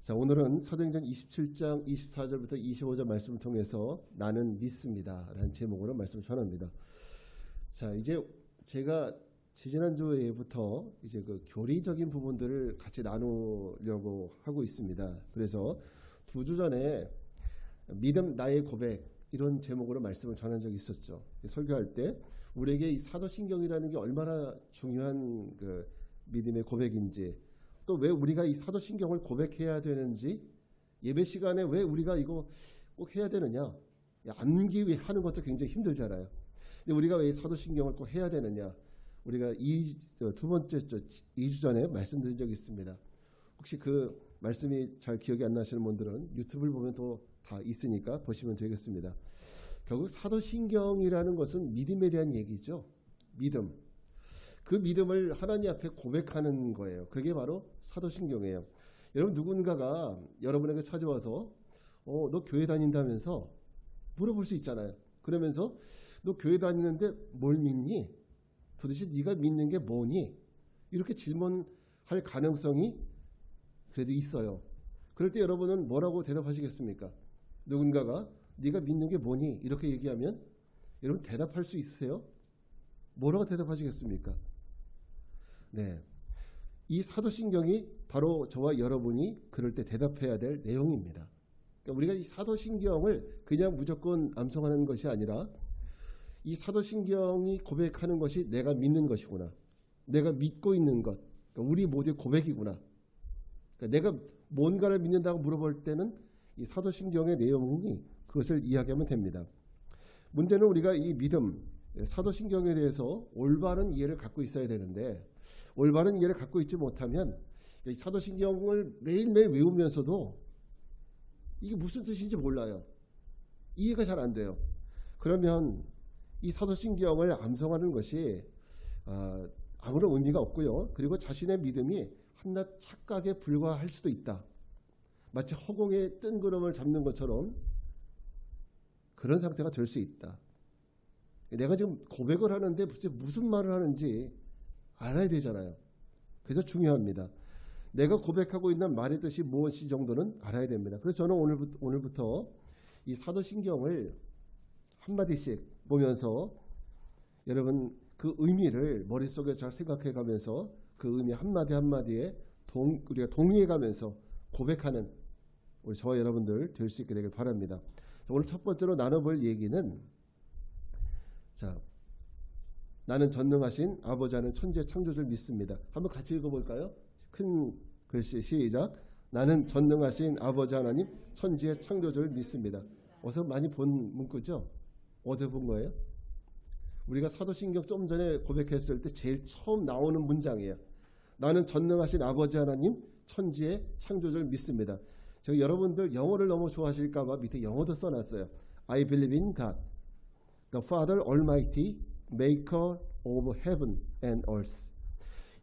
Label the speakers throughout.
Speaker 1: 자, 오늘은 사도행전 27장 24절부터 25절 말씀을 통해서 나는 믿습니다 라는 제목으로 말씀을 전합니다. 자, 이제 제가 지지난주에부터 이제 그 교리적인 부분들을 같이 나누려고 하고 있습니다. 그래서 2주 전에 믿음 나의 고백 이런 제목으로 말씀을 전한 적이 있었죠. 설교할 때 우리에게 이 사도신경이라는 게 얼마나 중요한 그 믿음의 고백인지, 또 왜 우리가 이 사도신경을 고백해야 되는지, 예배 시간에 왜 우리가 이거 꼭 해야 되느냐, 암기 하는 것도 굉장히 힘들잖아요. 근데 우리가 왜 사도신경을 꼭 해야 되느냐, 우리가 두 번째 2주 전에 말씀드린 적이 있습니다. 혹시 그 말씀이 잘 기억이 안 나시는 분들은 유튜브를 보면 또 다 있으니까 보시면 되겠습니다. 결국 사도신경이라는 것은 믿음에 대한 얘기죠. 믿음. 그 믿음을 하나님 앞에 고백하는 거예요. 그게 바로 사도신경이에요. 여러분, 누군가가 여러분에게 찾아와서 너 교회 다닌다면서 물어볼 수 있잖아요. 그러면서 너 교회 다니는데 뭘 믿니? 도대체 네가 믿는 게 뭐니? 이렇게 질문할 가능성이 그래도 있어요. 그럴 때 여러분은 뭐라고 대답하시겠습니까? 누군가가 네가 믿는 게 뭐니? 이렇게 얘기하면 여러분 대답할 수 있으세요? 뭐라고 대답하시겠습니까? 네, 이 사도신경이 바로 저와 여러분이 그럴 때 대답해야 될 내용입니다. 그러니까 우리가 이 사도신경을 그냥 무조건 암송하는 것이 아니라 이 사도신경이 고백하는 것이 내가 믿는 것이구나, 내가 믿고 있는 것, 그러니까 우리 모두의 고백이구나. 그러니까 내가 뭔가를 믿는다고 물어볼 때는 이 사도신경의 내용이 그것을 이야기하면 됩니다. 문제는 우리가 이 믿음, 사도신경에 대해서 올바른 이해를 갖고 있어야 되는데, 올바른 이해를 갖고 있지 못하면 이 사도신경을 매일매일 외우면서도 이게 무슨 뜻인지 몰라요. 이해가 잘 안 돼요. 그러면 이 사도신경을 암송하는 것이 아무런 의미가 없고요. 그리고 자신의 믿음이 한낱 착각에 불과할 수도 있다. 마치 허공에 뜬구름을 잡는 것처럼 그런 상태가 될 수 있다. 내가 지금 고백을 하는데 무슨 말을 하는지 알아야 되잖아요. 그래서 중요합니다. 내가 고백하고 있는 말의 뜻이 무엇이 정도는 알아야 됩니다. 그래서 저는 오늘부터 이 사도신경을 한마디씩 보면서 여러분 그 의미를 머릿속에 잘 생각해 가면서 그 의미 한마디 한마디에 우리가 동의해 가면서 고백하는 우리 저와 여러분들 될 수 있게 되길 바랍니다. 오늘 첫 번째로 나눠볼 얘기는, 자, 나는 전능하신 아버지 하는 천지의 창조주를 믿습니다. 한번 같이 읽어볼까요? 큰 글씨 시작. 나는 전능하신 아버지 하나님 천지의 창조주를 믿습니다. 어서 많이 본 문구죠? 어디서 본 거예요? 우리가 사도신경 좀 전에 고백했을 때 제일 처음 나오는 문장이에요. 나는 전능하신 아버지 하나님 천지의 창조주를 믿습니다. 제가 여러분들 영어를 너무 좋아하실까봐 밑에 영어도 써놨어요. I believe in God, the Father Almighty, Maker of Heaven and Earth.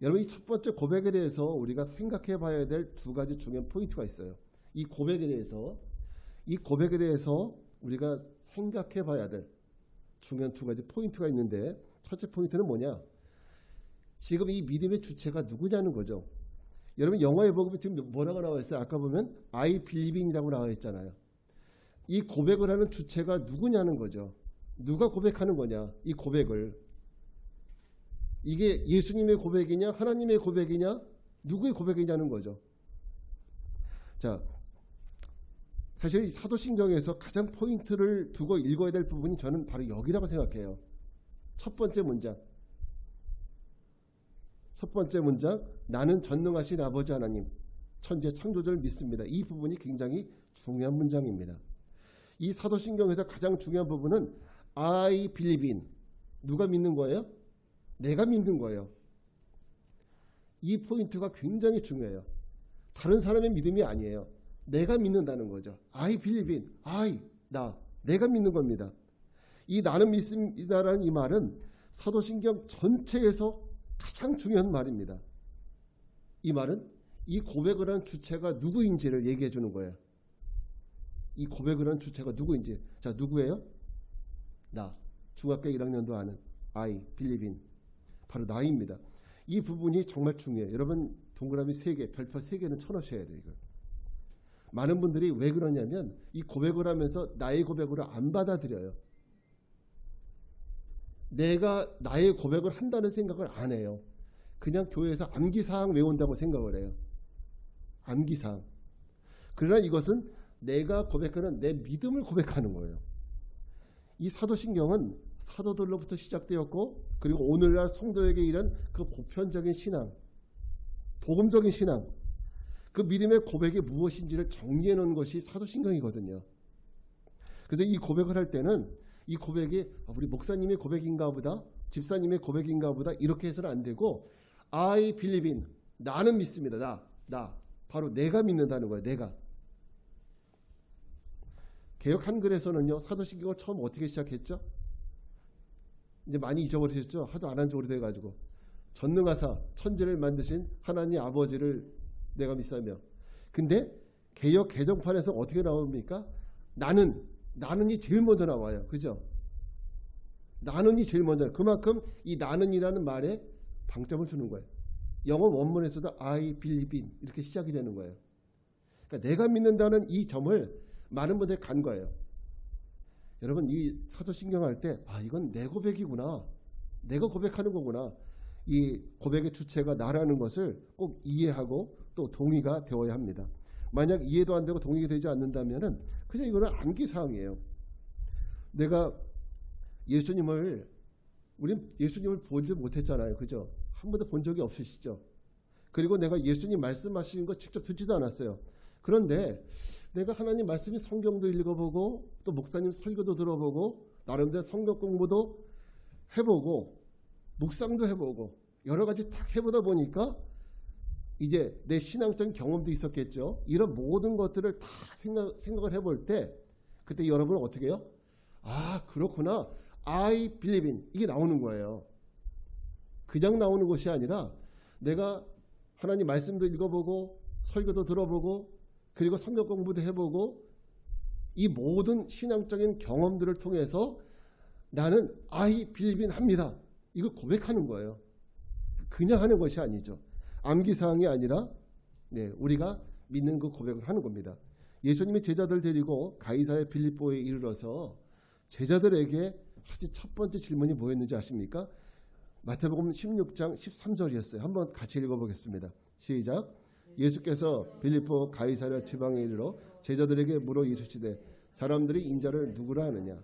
Speaker 1: 여러분, 이 첫 번째 고백에 대해서 우리가 생각해 봐야 될 두 가지 중요한 포인트가 있어요. 이 고백에 대해서 우리가 생각해 봐야 될 중요한 두 가지 포인트가 있는데, 첫째 포인트는 뭐냐? 지금 이 믿음의 주체가 누구냐는 거죠. 여러분, 영어에 보면 지금 뭐라고 나와 있어요? 아까 보면 I believe in이라고 나와 있잖아요. 이 고백을 하는 주체가 누구냐는 거죠. 누가 고백하는 거냐? 이 고백을. 이게 예수님의 고백이냐, 하나님의 고백이냐, 누구의 고백이냐는 거죠. 자, 사실 이 사도신경에서 가장 포인트를 두고 읽어야 될 부분이 저는 바로 여기라고 생각해요. 첫 번째 문장, 나는 전능하신 아버지 하나님 천지의 창조주를 믿습니다. 이 부분이 굉장히 중요한 문장입니다. 이 사도신경에서 가장 중요한 부분은 I believe in. 누가 믿는 거예요? 내가 믿는 거예요. 이 포인트가 굉장히 중요해요. 다른 사람의 믿음이 아니에요. 내가 믿는다는 거죠. I believe in. 내가 믿는 겁니다. 이 나는 믿습니다라는 이 말은 사도신경 전체에서 가장 중요한 말입니다. 이 말은 이 고백을 한 주체가 누구인지를 얘기해 주는 거예요. 이 고백을 한 주체가 누구인지. 자, 누구예요? 나. 중학교 1학년도 아는 I believe in. 바로 나입니다. 이 부분이 정말 중요해요. 여러분, 동그라미 3개, 별표 3개는 쳐놓으셔야 돼요. 이거. 많은 분들이 왜 그러냐면 이 고백을 하면서 나의 고백으로 안 받아들여요. 내가 나의 고백을 한다는 생각을 안 해요. 그냥 교회에서 암기사항 외운다고 생각을 해요. 암기사항. 그러나 이것은 내가 고백하는 내 믿음을 고백하는 거예요. 이 사도신경은 사도들로부터 시작되었고 그리고 오늘날 성도에게 이른 그 보편적인 신앙, 복음적인 신앙, 그 믿음의 고백이 무엇인지를 정리해 놓은 것이 사도신경이거든요. 그래서 이 고백을 할 때는 이 고백이 우리 목사님의 고백인가 보다, 집사님의 고백인가 보다 이렇게 해서는 안 되고 I believe in, 나는 믿습니다. 나 바로 내가 믿는다는 거예요. 내가. 개역 한글에서는요, 사도신경을 처음 어떻게 시작했죠? 이제 많이 잊어버리셨죠? 하도 안 한 지 오래돼가지고. 전능하사 천지를 만드신 하나님 아버지를 내가 믿사며. 근데 개역 개정판에서 어떻게 나옵니까? 나는이 제일 먼저 나와요. 그죠? 나는이 제일 먼저. 그만큼 이 나는이라는 말에 방점을 주는 거예요. 영어 원문에서도 I believe in 이렇게 시작이 되는 거예요. 그러니까 내가 믿는다는 이 점을 많은 분들이 간 거예요. 여러분 이 사도신경 할 때 이건 내 고백이구나. 내가 고백하는 거구나. 이 고백의 주체가 나라는 것을 꼭 이해하고 또 동의가 되어야 합니다. 만약 이해도 안 되고 동의가 되지 않는다면은 그냥 이거는 암기사항이에요. 내가 우린 예수님을 보지 못했잖아요. 그죠? 한 번도 본 적이 없으시죠? 그리고 내가 예수님 말씀하시는 거 직접 듣지도 않았어요. 그런데 내가 하나님 말씀이 성경도 읽어보고 또 목사님 설교도 들어보고 나름대로 성경 공부도 해보고 묵상도 해보고 여러 가지 딱 해보다 보니까 이제 내 신앙적인 경험도 있었겠죠. 이런 모든 것들을 다 생각을 해볼 때 그때 여러분은 어떻게 해요? 그렇구나. I believe in 이게 나오는 거예요. 그냥 나오는 것이 아니라 내가 하나님 말씀도 읽어보고 설교도 들어보고 그리고 성경 공부도 해보고 이 모든 신앙적인 경험들을 통해서 나는 I believe in 합니다. 이걸 고백하는 거예요. 그냥 하는 것이 아니죠. 암기사항이 아니라 우리가 믿는 그 고백을 하는 겁니다. 예수님이 제자들 데리고 가이사랴 빌립보에 이르러서 제자들에게 하신 첫 번째 질문이 뭐였는지 아십니까? 마태복음 16장 13절이었어요. 한번 같이 읽어보겠습니다. 시작. 예수께서 빌립보 가이사랴 지방에 이르러 제자들에게 물어 이르시되 사람들이 인자를 누구라 하느냐.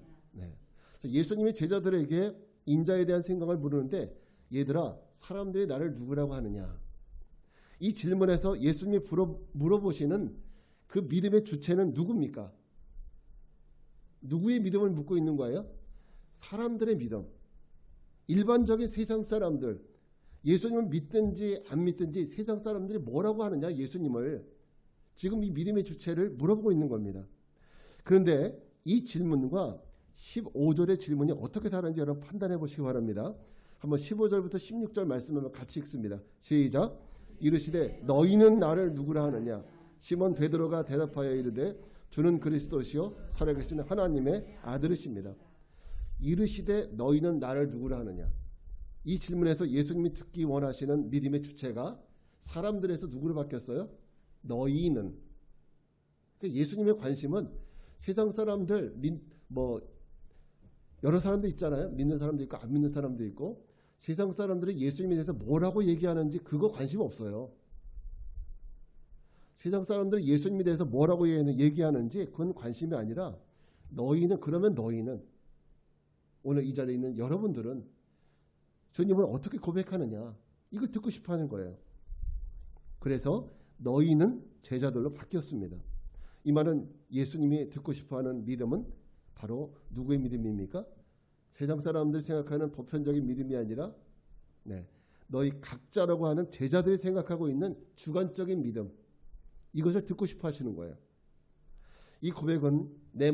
Speaker 1: 예수님이 제자들에게 인자에 대한 생각을 물으는데 얘들아 사람들이 나를 누구라고 하느냐. 이 질문에서 예수님이 물어보시는 그 믿음의 주체는 누굽니까? 누구의 믿음을 묻고 있는 거예요? 사람들의 믿음. 일반적인 세상 사람들, 예수님을 믿든지 안 믿든지 세상 사람들이 뭐라고 하느냐 예수님을 지금 이 믿음의 주체를 물어보고 있는 겁니다. 그런데 이 질문과 15절의 질문이 어떻게 다른지 여러분 판단해 보시기 바랍니다. 한번 15절부터 16절 말씀을 같이 읽습니다. 시작. 이르시되 너희는 나를 누구라 하느냐. 시몬 베드로가 대답하여 이르되 주는 그리스도시요 살아계신 하나님의 아들이십니다. 이르시되 너희는 나를 누구라 하느냐. 이 질문에서 예수님이 듣기 원하시는 믿음의 주체가 사람들에서 누구로 바뀌었어요? 너희는. 예수님의 관심은 세상 사람들 여러 사람도 있잖아요. 믿는 사람도 있고 안 믿는 사람도 있고 세상 사람들이 예수님에 대해서 뭐라고 얘기하는지 그거 관심 없어요. 세상 사람들이 예수님에 대해서 뭐라고 얘기하는지 그건 관심이 아니라 그러면 너희는 오늘 이 자리에 있는 여러분들은 주님을 어떻게 고백하느냐 이걸 듣고 싶어하는 거예요. 그래서 너희는 제자들로 바뀌었습니다. 이 말은 예수님이 듣고 싶어하는 믿음은 바로 누구의 믿음입니까? 세상 사람들 생각하는 보편적인 믿음이 아니라 너희 각자라고 하는 제자들이 생각하고 있는 주관적인 믿음, 이것을 듣고 싶어 하시는 거예요. 이 고백은 내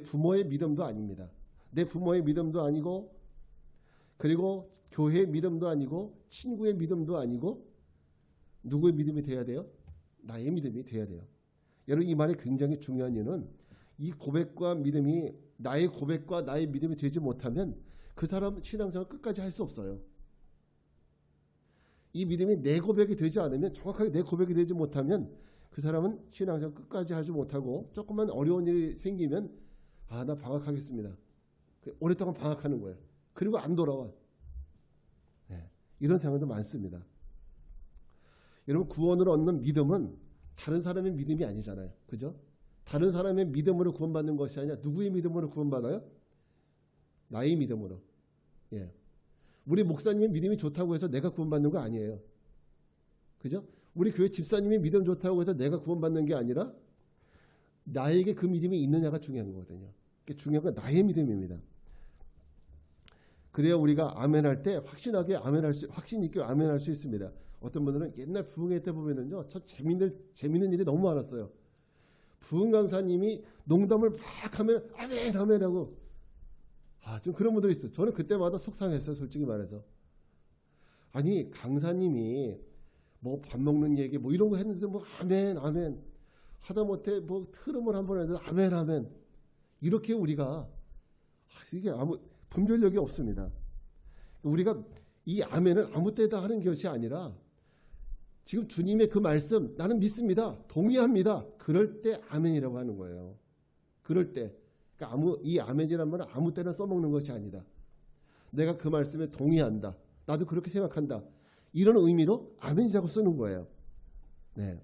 Speaker 1: 부모의 믿음도 아닙니다. 내 부모의 믿음도 아니고 그리고 교회의 믿음도 아니고 친구의 믿음도 아니고 누구의 믿음이 돼야 돼요? 나의 믿음이 돼야 돼요. 여러분 이 말이 굉장히 중요한 이유는 이 고백과 믿음이 나의 고백과 나의 믿음이 되지 못하면 그 사람 신앙생활 끝까지 할 수 없어요. 이 믿음이 내 고백이 되지 않으면 정확하게 내 고백이 되지 못하면 그 사람은 신앙생활 끝까지 하지 못하고 조금만 어려운 일이 생기면 나 방학하겠습니다. 오랫동안 방학하는 거예요. 그리고 안 돌아와. 네, 이런 상황도 많습니다. 여러분, 구원을 얻는 믿음은 다른 사람의 믿음이 아니잖아요. 그죠? 다른 사람의 믿음으로 구원받는 것이 아니라 누구의 믿음으로 구원받아요? 나의 믿음으로. 예. 우리 목사님의 믿음이 좋다고 해서 내가 구원받는 거 아니에요. 그죠? 우리 교회 집사님이 믿음 좋다고 해서 내가 구원받는 게 아니라 나에게 그 믿음이 있느냐가 중요한 거거든요. 중요한 건 나의 믿음입니다. 그래야 우리가 아멘할 때 확신하게 확신 있게 아멘할 수 있습니다. 어떤 분들은 옛날 부흥회 때 보면은요, 참 재밌는 일이 너무 많았어요. 부흥 강사님이 농담을 막 하면 아멘 아멘하고 좀 그런 분들이 있어요. 저는 그때마다 속상했어요, 솔직히 말해서. 아니, 강사님이 뭐 밥 먹는 얘기 뭐 이런 거 했는데 뭐 아멘 아멘 하다못해 뭐 트름을 한번 해도 아멘 아멘 이렇게 우리가 이게 아무 분별력이 없습니다. 우리가 이 아멘을 아무 때다 하는 것이 아니라 지금 주님의 그 말씀 나는 믿습니다, 동의합니다, 그럴 때 아멘이라고 하는 거예요. 그럴 때. 그러니까 이 아멘이란 말은 아무 때나 써먹는 것이 아니다. 내가 그 말씀에 동의한다, 나도 그렇게 생각한다, 이런 의미로 아멘이라고 쓰는 거예요. 네.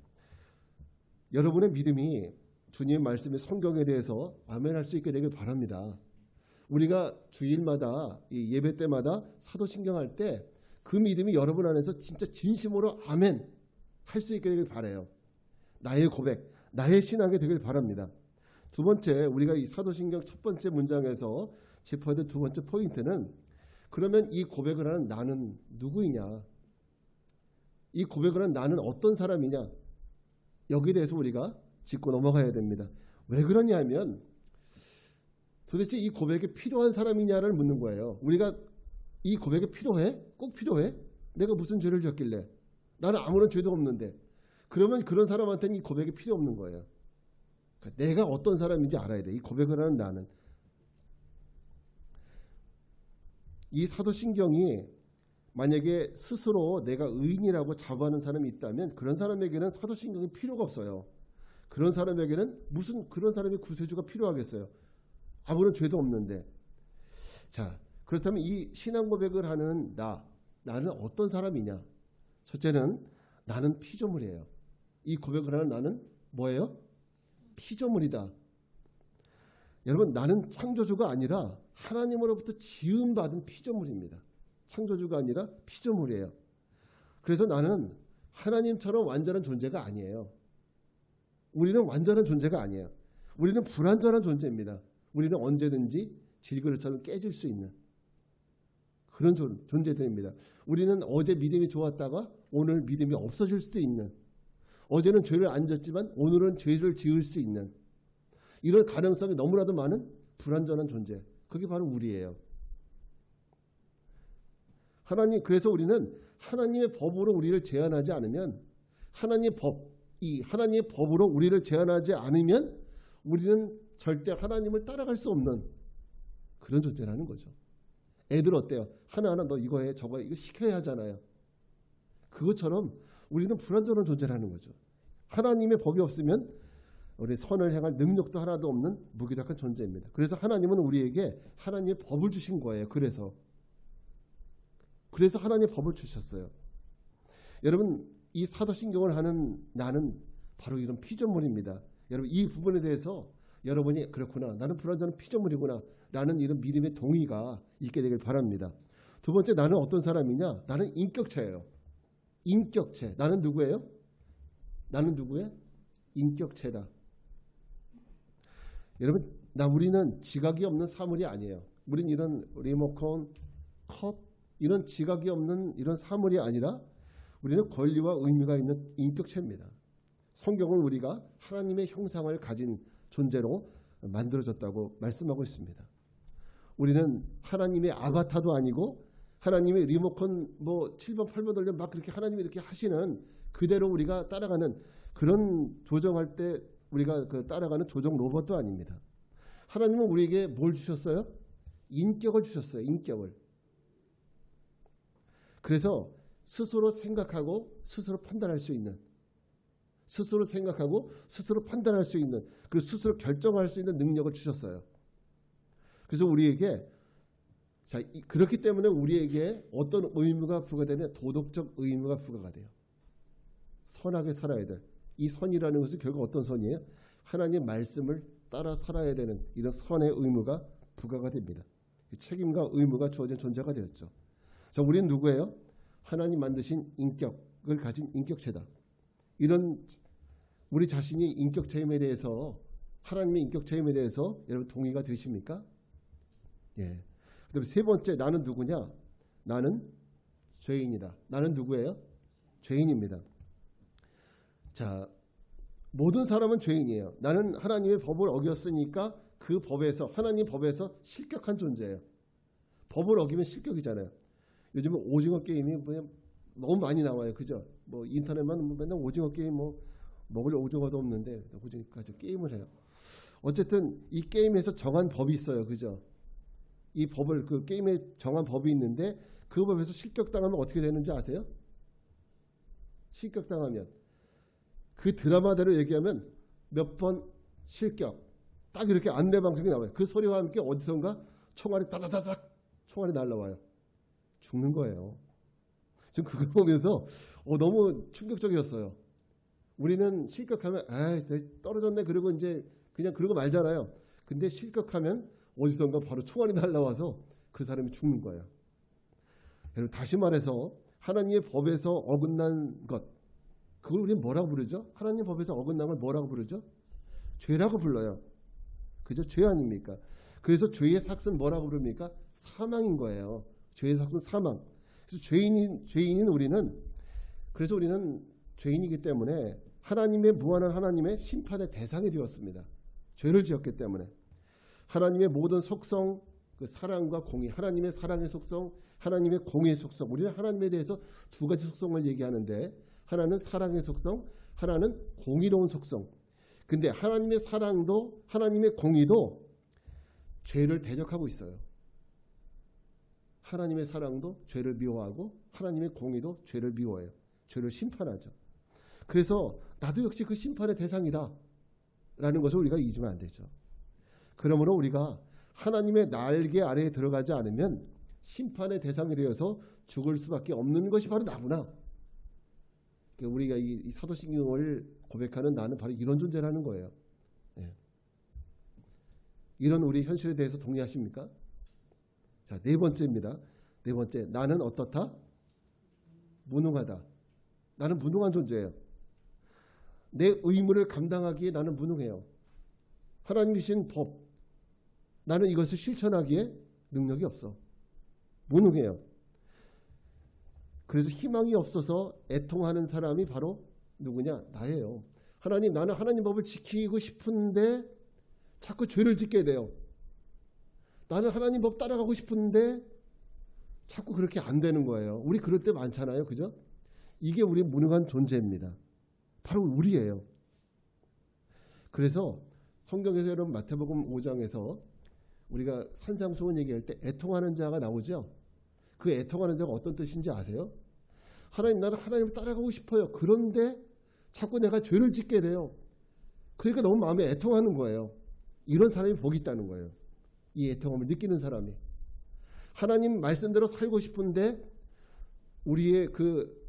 Speaker 1: 여러분의 믿음이 주님의 말씀의 성경에 대해서 아멘할 수 있게 되길 바랍니다. 우리가 주일마다 이 예배 때마다 사도신경 할 때 그 믿음이 여러분 안에서 진짜 진심으로 아멘 할 수 있게 되길 바라요. 나의 고백, 나의 신앙이 되길 바랍니다. 두 번째, 우리가 이 사도신경 첫 번째 문장에서 짚어야 될 두 번째 포인트는, 그러면 이 고백을 하는 나는 누구이냐, 이 고백을 하는 나는 어떤 사람이냐, 여기에 대해서 우리가 짚고 넘어가야 됩니다. 왜 그러냐 하면 도대체 이 고백에 필요한 사람이냐를 묻는 거예요. 우리가 이 고백에 필요해? 꼭 필요해? 내가 무슨 죄를 졌길래? 나는 아무런 죄도 없는데. 그러면 그런 사람한테는 이 고백이 필요 없는 거예요. 그러니까 내가 어떤 사람인지 알아야 돼. 이 고백을 하는 나는. 이 사도신경이 만약에 스스로 내가 의인이라고 자부하는 사람이 있다면 그런 사람에게는 사도신경이 필요가 없어요. 그런 사람에게는 무슨 그런 사람이 구세주가 필요하겠어요. 아무런 죄도 없는데. 자, 그렇다면 이 신앙 고백을 하는 나는 어떤 사람이냐? 첫째는 나는 피조물이에요. 이 고백을 하는 나는 뭐예요? 피조물이다. 여러분, 나는 창조주가 아니라 하나님으로부터 지음받은 피조물입니다. 창조주가 아니라 피조물이에요. 그래서 나는 하나님처럼 완전한 존재가 아니에요. 우리는 완전한 존재가 아니에요. 우리는 불완전한 존재입니다. 우리는 언제든지 질그릇처럼 깨질 수 있는 그런 존재들입니다. 우리는 어제 믿음이 좋았다가 오늘 믿음이 없어질 수도 있는, 어제는 죄를 안 졌지만 오늘은 죄를 지을 수 있는, 이런 가능성이 너무나도 많은 불완전한 존재, 그게 바로 우리예요. 그래서 우리는 하나님의 법으로 우리를 제한하지 않으면, 하나님의 법으로 우리를 제한하지 않으면 우리는 절대 하나님을 따라갈 수 없는 그런 존재라는 거죠. 애들 어때요? 하나하나 너 이거 해, 저거 해, 이거 시켜야 하잖아요. 그것처럼 우리는 불완전한 존재라는 거죠. 하나님의 법이 없으면 우리 선을 행할 능력도 하나도 없는 무기력한 존재입니다. 그래서 하나님은 우리에게 하나님의 법을 주신 거예요. 그래서 하나님의 법을 주셨어요. 여러분, 이 사도신경을 하는 나는 바로 이런 피조물입니다. 여러분, 이 부분에 대해서 여러분이 그렇구나, 나는 불완전한 피조물이구나 라는 이런 믿음의 동의가 있게 되길 바랍니다. 두 번째, 나는 어떤 사람이냐? 나는 인격체예요. 인격체. 나는 누구예요? 나는 누구예요? 인격체다. 여러분, 우리는 지각이 없는 사물이 아니에요. 우리는 이런 리모컨, 컵 이런 지각이 없는 이런 사물이 아니라 우리는 권리와 의미가 있는 인격체입니다. 성경은 우리가 하나님의 형상을 가진 존재로 만들어졌다고 말씀하고 있습니다. 우리는 하나님의 아바타도 아니고 하나님의 리모컨 뭐 7번 8번 돌려 막 그렇게 하나님이 이렇게 하시는 그대로 우리가 따라가는 그런 조정할 때 우리가 따라가는 조정 로봇도 아닙니다. 하나님은 우리에게 뭘 주셨어요? 인격을 주셨어요. 인격을. 그래서 스스로 생각하고 스스로 판단할 수 있는, 스스로 생각하고 스스로 판단할 수 있는, 그리고 스스로 결정할 수 있는 능력을 주셨어요. 그래서 우리에게 그렇기 때문에 우리에게 어떤 의무가 부과되냐? 도덕적 의무가 부과가 돼요. 선하게 살아야 돼. 이 선이라는 것은 결국 어떤 선이에요? 하나님의 말씀을 따라 살아야 되는 이런 선의 의무가 부과가 됩니다. 책임과 의무가 주어진 존재가 되었죠. 자, 우리는 누구예요? 하나님 만드신 인격을 가진 인격체다. 이런 우리 자신이 인격 체험에 대해서, 하나님의 인격 체험에 대해서 여러분 동의가 되십니까? 예. 그다음에 세 번째, 나는 누구냐? 나는 죄인이다. 나는 누구예요? 죄인입니다. 자, 모든 사람은 죄인이에요. 나는 하나님의 법을 어겼으니까 그 법에서, 하나님 법에서 실격한 존재예요. 법을 어기면 실격이잖아요. 요즘은 오징어 게임이 그냥 너무 많이 나와요. 그죠? 뭐 인터넷만 맨날 오징어 게임, 뭐 먹을 오징어도 없는데 오징어까지 게임을 해요. 어쨌든 이 게임에서 정한 법이 있어요. 그죠? 이 법을, 그 게임에 정한 법이 있는데 그 법에서 실격당하면 어떻게 되는지 아세요? 실격당하면 그 드라마대로 얘기하면 몇 번 실격, 딱 이렇게 안내방송이 나와요. 그 소리와 함께 어디선가 총알이 따다다닥 총알이 날라와요. 죽는 거예요. 지금 그걸 보면서 너무 충격적이었어요. 우리는 실격하면 떨어졌네 그러고 이제 그냥 그러고 말잖아요. 근데 실격하면 어디선가 바로 총알이 날라와서 그 사람이 죽는 거예요. 여러분, 다시 말해서 하나님의 법에서 어긋난 것, 그걸 우리는 뭐라고 부르죠? 하나님 법에서 어긋난 걸 뭐라고 부르죠? 죄라고 불러요. 그죠? 죄 아닙니까? 그래서 죄의 삭은 뭐라고 부릅니까? 사망인 거예요. 죄의 삭은 사망. 그래서 죄인인 우리는, 그래서 우리는 죄인이기 때문에 하나님의 무한한 하나님의 심판의 대상이 되었습니다. 죄를 지었기 때문에. 하나님의 모든 속성, 그 사랑과 공의, 하나님의 사랑의 속성, 하나님의 공의의 속성. 우리는 하나님에 대해서 두 가지 속성을 얘기하는데, 하나는 사랑의 속성, 하나는 공의로운 속성. 근데 하나님의 사랑도 하나님의 공의도 죄를 대적하고 있어요. 하나님의 사랑도 죄를 미워하고 하나님의 공의도 죄를 미워해요. 죄를 심판하죠. 그래서 나도 역시 그 심판의 대상이다 라는 것을 우리가 잊으면 안 되죠. 그러므로 우리가 하나님의 날개 아래에 들어가지 않으면 심판의 대상이 되어서 죽을 수밖에 없는 것이 바로 나구나. 우리가 이 사도신경을 고백하는 나는 바로 이런 존재라는 거예요. 네. 이런 우리 현실에 대해서 동의하십니까? 자, 네 번째입니다. 네 번째, 나는 어떻다? 무능하다. 나는 무능한 존재예요. 내 의무를 감당하기에 나는 무능해요. 하나님이 주신 법, 나는 이것을 실천하기에 능력이 없어. 무능해요. 그래서 희망이 없어서 애통하는 사람이 바로 누구냐? 나예요. 하나님, 나는 하나님 법을 지키고 싶은데 자꾸 죄를 짓게 돼요. 나는 하나님 법 따라가고 싶은데 자꾸 그렇게 안 되는 거예요. 우리 그럴 때 많잖아요. 그죠? 이게 우리의 무능한 존재입니다. 바로 우리예요. 그래서 성경에서 여러분 마태복음 5장에서 우리가 산상수훈 얘기할 때 애통하는 자가 나오죠. 그 애통하는 자가 어떤 뜻인지 아세요? 하나님, 나는 하나님을 따라가고 싶어요. 그런데 자꾸 내가 죄를 짓게 돼요. 그러니까 너무 마음에 애통하는 거예요. 이런 사람이 복이 있다는 거예요. 이 애통함을 느끼는 사람이. 하나님 말씀대로 살고 싶은데 우리의 그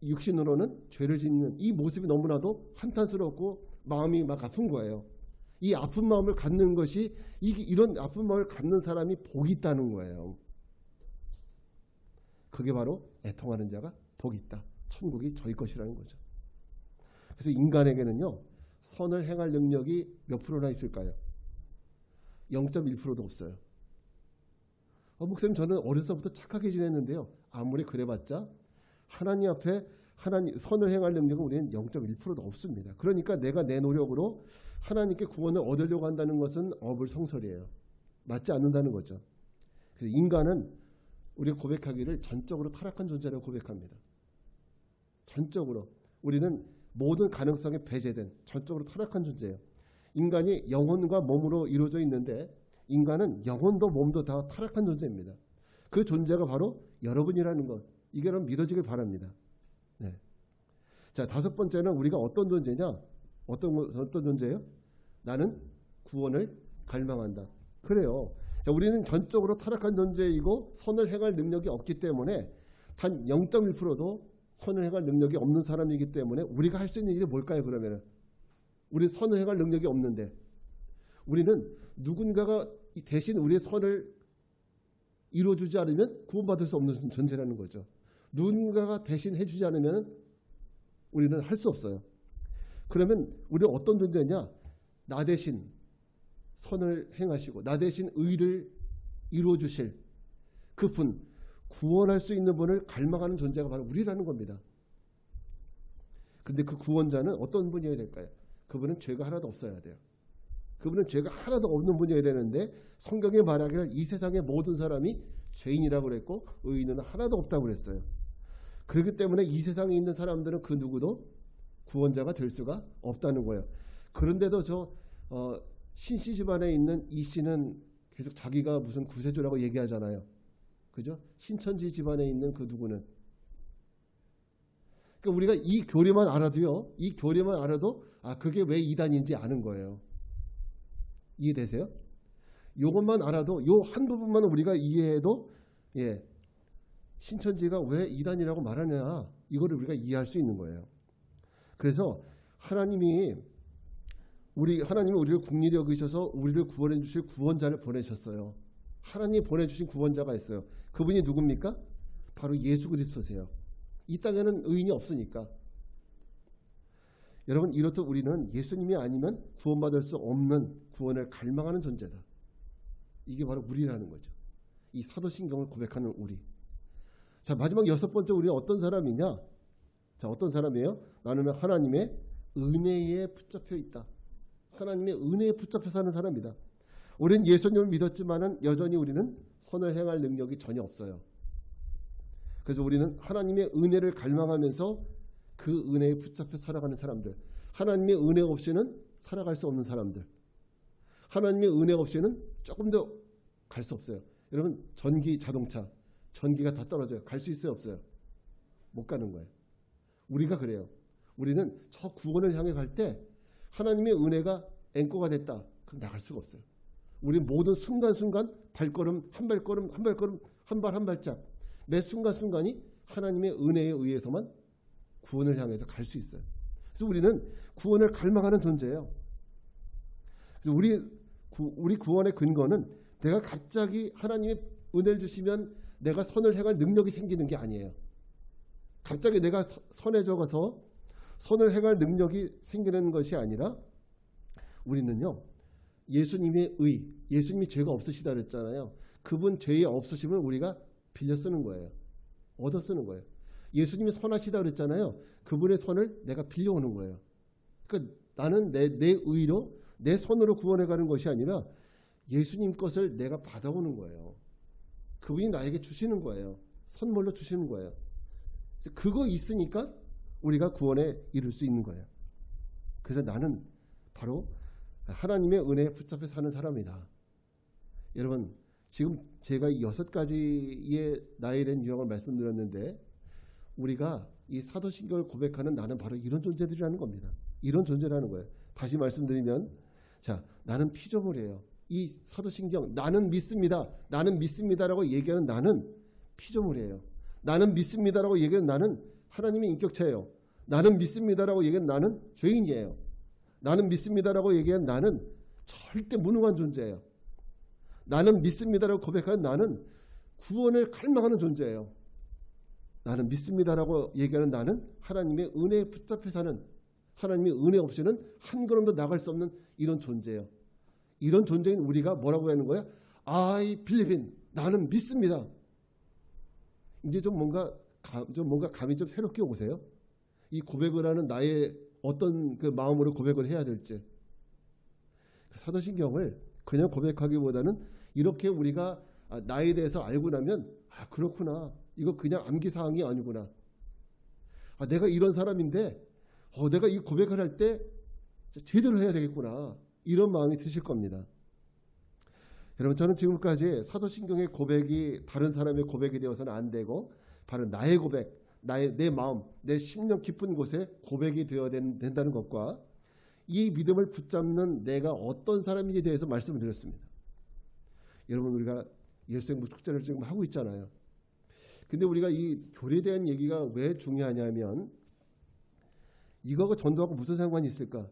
Speaker 1: 육신으로는 죄를 짓는 이 모습이 너무나도 한탄스럽고 마음이 막 아픈 거예요. 이 아픈 마음을 갖는 것이, 이런 아픈 마음을 갖는 사람이 복이 있다는 거예요. 그게 바로 애통하는 자가 복이 있다. 천국이 저희 것이라는 거죠. 그래서 인간에게는요, 선을 행할 능력이 몇 프로나 있을까요? 0.1%도 없어요. 목사님, 저는 어려서부터 착하게 지냈는데요. 아무리 그래봤자 하나님 앞에 선을 행할 능력은 우리는 0.1%도 없습니다. 그러니까 내가 내 노력으로 하나님께 구원을 얻으려고 한다는 것은 어불성설이에요. 맞지 않는다는 거죠. 그래서 인간은 우리가 고백하기를 전적으로 타락한 존재라고 고백합니다. 전적으로. 우리는 모든 가능성에 배제된 전적으로 타락한 존재예요. 인간이 영혼과 몸으로 이루어져 있는데 인간은 영혼도 몸도 다 타락한 존재입니다. 그 존재가 바로 여러분이라는 것. 이게 여러분 믿어지길 바랍니다. 네. 자, 다섯 번째는 우리가 어떤 존재냐? 어떤 존재예요? 나는 구원을 갈망한다. 그래요. 자, 우리는 전적으로 타락한 존재이고 선을 행할 능력이 없기 때문에 단 0.1%도 선을 행할 능력이 없는 사람이기 때문에 우리가 할 수 있는 일이 뭘까요? 그러면은 우리 선을 행할 능력이 없는데 우리는 누군가가 대신 우리의 선을 이루어주지 않으면 구원받을 수 없는 존재라는 거죠. 누군가가 대신 해주지 않으면 우리는 할 수 없어요. 그러면 우리는 어떤 존재냐? 나 대신 선을 행하시고 나 대신 의를 이루어주실 그분, 구원할 수 있는 분을 갈망하는 존재가 바로 우리라는 겁니다. 그런데 그 구원자는 어떤 분이어야 될까요? 그분은 죄가 하나도 없어야 돼요. 그분은 죄가 하나도 없는 분이어야 되는데 성경에 말하기를 이 세상의 모든 사람이 죄인이라고 그랬고 의인은 하나도 없다고 그랬어요. 그렇기 때문에 이 세상에 있는 사람들은 그 누구도 구원자가 될 수가 없다는 거예요. 그런데도 신씨 집안에 있는 이 씨는 계속 자기가 무슨 구세주라고 얘기하잖아요. 그죠? 신천지 집안에 있는 그 누구는. 그러니까 우리가 이 교리만 알아도요. 이 교리만 알아도 그게 왜 이단인지 아는 거예요. 이해되세요? 요것만 알아도 요 한 부분만 우리가 이해해도 신천지가 왜 이단이라고 말하냐 이거를 우리가 이해할 수 있는 거예요. 그래서 하나님이 우리를 긍휼히 여기셔서 우리를 구원해 주실 구원자를 보내셨어요. 하나님이 보내주신 구원자가 있어요. 그분이 누굽니까? 바로 예수 그리스도세요. 이 땅에는 의인이 없으니까. 여러분 이렇듯 우리는 예수님이 아니면 구원받을 수 없는 구원을 갈망하는 존재다. 이게 바로 우리라는 거죠. 이 사도신경을 고백하는 우리. 자, 마지막 여섯 번째 우리는 어떤 사람이냐? 자, 어떤 사람이에요? 나는 하나님의 은혜에 붙잡혀 있다. 하나님의 은혜에 붙잡혀 사는 사람이다. 우리는 예수님을 믿었지만은 여전히 우리는 선을 행할 능력이 전혀 없어요. 그래서 우리는 하나님의 은혜를 갈망하면서 그 은혜에 붙잡혀 살아가는 사람들. 하나님의 은혜 없이는 살아갈 수 없는 사람들. 하나님의 은혜 없이는 조금 더 갈 수 없어요. 여러분 전기 자동차 전기가 다 떨어져요. 갈 수 있어요? 없어요? 못 가는 거예요. 우리가 그래요. 우리는 저 구원을 향해 갈 때 하나님의 은혜가 앵커가 됐다. 그럼 나갈 수가 없어요. 우리 모든 순간순간 발걸음 한 발걸음 한 발걸음 한 발 한 발짝 매 순간순간이 하나님의 은혜에 의해서만 구원을 향해서 갈 수 있어요. 그래서 우리는 구원을 갈망하는 존재예요. 그래서 우리 구원의 근거는 내가 갑자기 하나님의 은혜를 주시면 내가 선을 행할 능력이 생기는 게 아니에요. 갑자기 내가 선해져서 선을 행할 능력이 생기는 것이 아니라 우리는요. 예수님의 예수님이 죄가 없으시다 그랬잖아요. 그분 죄의 없으심을 우리가 빌려 쓰는 거예요. 얻어 쓰는 거예요. 예수님이 선하시다 그랬잖아요. 그분의 선을 내가 빌려오는 거예요. 그러니까 나는 내 의로 내 선으로 구원해 가는 것이 아니라 예수님 것을 내가 받아오는 거예요. 그분이 나에게 주시는 거예요. 선물로 주시는 거예요. 그래서 그거 있으니까 우리가 구원에 이룰 수 있는 거예요. 그래서 나는 바로 하나님의 은혜에 붙잡혀 사는 사람이다. 여러분 지금 제가 6가지의 나에 대한 유형을 말씀드렸는데 우리가 이 사도신경을 고백하는 나는 바로 이런 존재들이라는 겁니다. 이런 존재라는 거예요. 다시 말씀드리면 자 나는 피조물이에요. 이 사도신경 나는 믿습니다. 나는 믿습니다라고 얘기하는 나는 피조물이에요. 나는 믿습니다라고 얘기하는 나는 하나님의 인격체예요. 나는 믿습니다라고 얘기하는 나는 죄인이에요. 나는 믿습니다라고 얘기하는 나는 절대 무능한 존재예요. 나는 믿습니다라고 고백하는 나는 구원을 갈망하는 존재예요. 나는 믿습니다라고 얘기하는 나는 하나님의 은혜에 붙잡혀 사는 하나님의 은혜 없이는 한 걸음도 나갈 수 없는 이런 존재예요. 이런 존재인 우리가 뭐라고 하는 거야? I believe in. 나는 믿습니다. 이제 좀 뭔가 감이 좀 새롭게 오세요. 이 고백을 하는 나의 어떤 그 마음으로 고백을 해야 될지. 사도신경을 그냥 고백하기보다는 이렇게 우리가 나에 대해서 알고 나면 그렇구나. 이거 그냥 암기사항이 아니구나. 내가 이런 사람인데 내가 이 고백을 할 때 제대로 해야 되겠구나. 이런 마음이 드실 겁니다. 여러분 저는 지금까지 사도신경의 고백이 다른 사람의 고백이 되어서는 안 되고 바로 나의 고백, 내 마음, 내 심령 깊은 곳에 고백이 되어야 된다는 것과 이 믿음을 붙잡는 내가 어떤 사람인지에 대해서 말씀을 드렸습니다. 여러분, 우리가 예수의 축제를 지금 하고 있잖아요. 근데 우리가 이 교리에 대한 얘기가 왜 중요하냐면 이거하고 전도하고 무슨 상관이 있을까?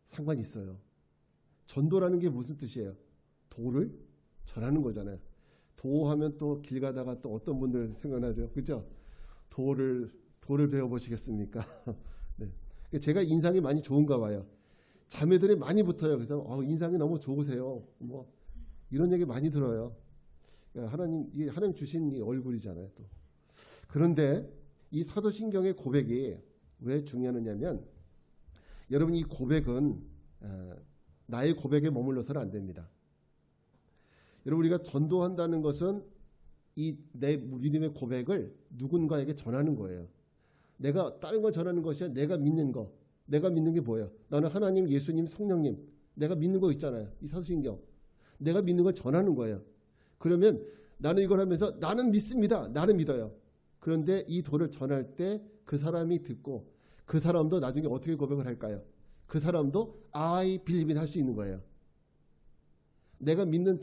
Speaker 1: 상관이 있어요. 전도라는 게 무슨 뜻이에요? 도를 전하는 거잖아요. 도하면 또 길 가다가 또 어떤 분들 생각나죠? 그렇죠? 도를 배워보시겠습니까? 네. 제가 인상이 많이 좋은가 봐요. 자매들이 많이 붙어요. 그래서 인상이 너무 좋으세요. 뭐 이런 얘기 많이 들어요. 하나님 주신 이 얼굴이잖아요. 또 그런데 이 사도신경의 고백이 왜 중요하냐면 여러분, 이 고백은 나의 고백에 머물러서는 안 됩니다. 여러분, 우리가 전도한다는 것은 이 내 믿음의 고백을 누군가에게 전하는 거예요. 내가 다른 걸 전하는 것이 아니라 내가 믿는 거. 내가 믿는 게 뭐예요? 나는 하나님, 예수님, 성령님. 내가 믿는 거 있잖아요. 이 사도신경. 내가 믿는 걸 전하는 거예요. 그러면 나는 이걸 하면서 나는 믿습니다. 나는 믿어요. 그런데 이 도를 전할 때 그 사람이 듣고 그 사람도 나중에 어떻게 고백을 할까요? 그 사람도 I believe in 할 수 있는 거예요. 내가 믿는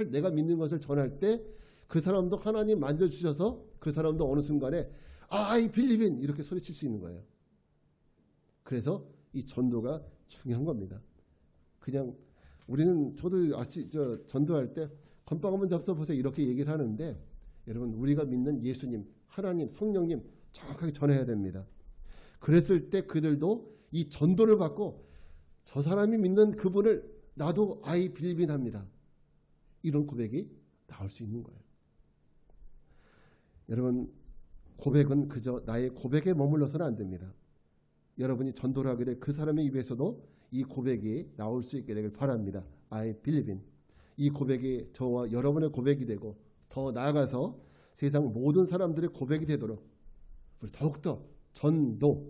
Speaker 1: 내가 믿는 것을 전할 때 그 사람도 하나님 만져주셔서 그 사람도 어느 순간에 I believe in 이렇게 소리칠 수 있는 거예요. 그래서 이 전도가 중요한 겁니다. 그냥 저도 전도할 때 건빵 한번 잡숴보세요 이렇게 얘기를 하는데 여러분, 우리가 믿는 예수님, 하나님, 성령님 정확하게 전해야 됩니다. 그랬을 때 그들도 이 전도를 받고 저 사람이 믿는 그분을 나도 I believe in 합니다. 이런 고백이 나올 수 있는 거예요. 여러분, 고백은 그저 나의 고백에 머물러서는 안 됩니다. 여러분이 전도를 하게 될 그 사람의 입에서도 이 고백이 나올 수 있게 되길 바랍니다. I believe in. 이 고백이 저와 여러분의 고백이 되고 더 나아가서 세상 모든 사람들의 고백이 되도록 우리 더욱더 전도에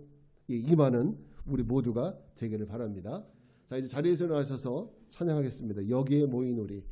Speaker 1: 임하는 우리 모두가 되기를 바랍니다. 자, 이제 자리에서 일어나셔서 찬양하겠습니다. 여기에 모인 우리.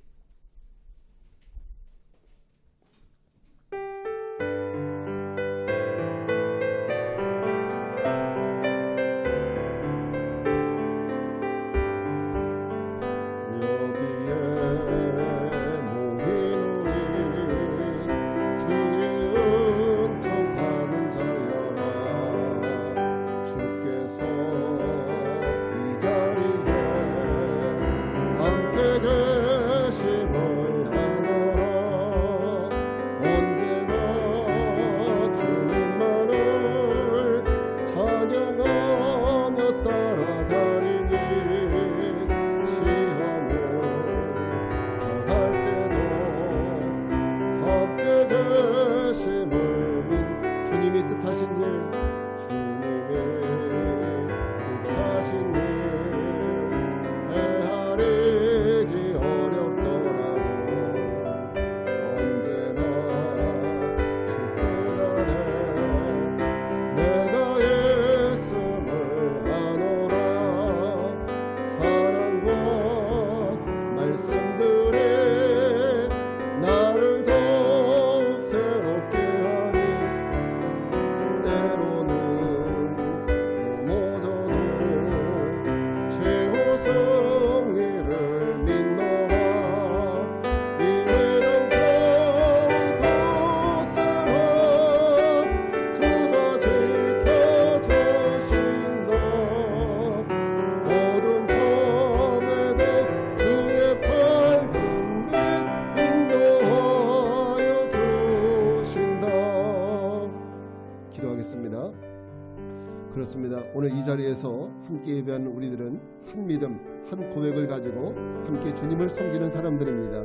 Speaker 1: 그렇습니다. 오늘 이 자리에서 함께 예배하는 우리들은 한 믿음, 한 고백을 가지고 함께 주님을 섬기는 사람들입니다.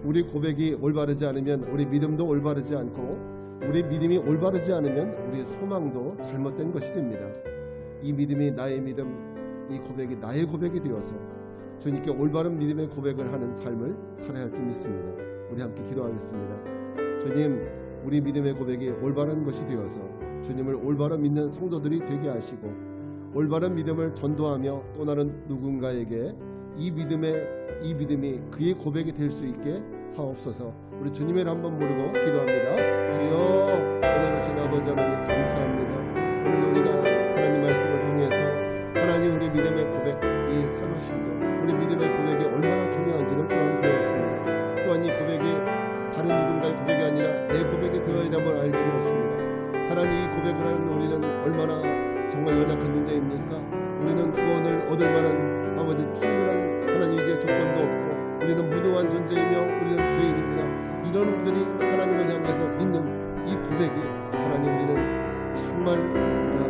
Speaker 1: 우리 고백이 올바르지 않으면 우리 믿음도 올바르지 않고, 우리 믿음이 올바르지 않으면 우리의 소망도 잘못된 것이 됩니다. 이 믿음이 나의 믿음, 이 고백이 나의 고백이 되어서 주님께 올바른 믿음의 고백을 하는 삶을 살아야 할 줄 믿습니다. 우리 함께 기도하겠습니다. 주님, 우리 믿음의 고백이 올바른 것이 되어서 주님을 올바로 믿는 성도들이 되게 하시고, 올바른 믿음을 전도하며 또 다른 누군가에게 이 믿음이 그의 고백이 될 수 있게 하옵소서. 우리 주님을 한번 부르고 기도합니다. 주여, 은혜로 오신 아버지 하나님 감사합니다. 오늘 우리가 하나님 말씀을 통해서 하나님 우리 믿음의 고백, 이 산호신경, 우리 믿음의 고백이 얼마나 중요한지를 또한 배웠습니다. 또한 이 고백이 다른 누군가의 고백이 아니라 내 고백이 되어야 함을 알게 되었습니다. 하나님 이 고백을 하는 우리는 얼마나 정말 연약한 존재입니까? 우리는 구원을 얻을 만한 아버지 충분한 하나님 이제 조건도 없고 우리는 무도한 존재이며 우리는 죄인입니다. 이런 우리들이 하나님을 향해서 믿는 이 고백이 하나님 우리는 정말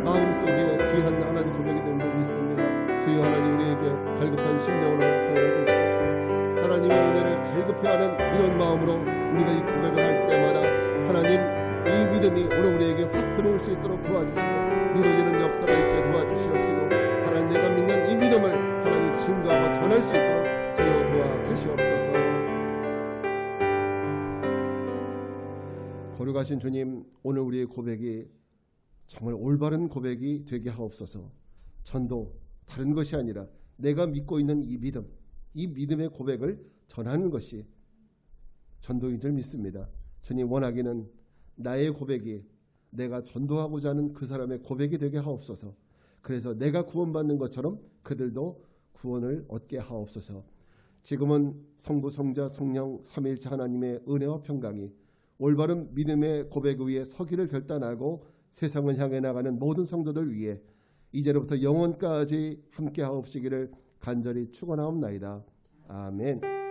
Speaker 1: 마음속에 귀한 하나님 고백이 된 줄 믿습니다. 주여 하나님 우리에게 갈급한 심령으로 하여 주시옵소서. 하나님의 은혜를 갈급히 하는 이런 마음으로 우리가 이 고백을 할 때마다 하나님 이 믿음이 오늘 우리에게 확 들어올 수 있도록 도와주시고 이루어지는 역사가 있게 도와주시옵시고 하나님 내가 믿는 이 믿음을 하나님 증거하고 전할 수 있도록 주여 도와주시옵소서. 거룩하신 주님, 오늘 우리의 고백이 정말 올바른 고백이 되게 하옵소서. 전도 다른 것이 아니라 내가 믿고 있는 이 믿음, 이 믿음의 고백을 전하는 것이 전도인 줄 믿습니다. 주님, 원하기는 나의 고백이 내가 전도하고자 하는 그 사람의 고백이 되게 하옵소서. 그래서 내가 구원받는 것처럼 그들도 구원을 얻게 하옵소서. 지금은 성부, 성자, 성령 삼위일체 하나님의 은혜와 평강이 올바른 믿음의 고백 위에 서기를 결단하고 세상을 향해 나가는 모든 성도들 위해 이제로부터 영원까지 함께 하옵시기를 간절히 축원하옵나이다. 아멘.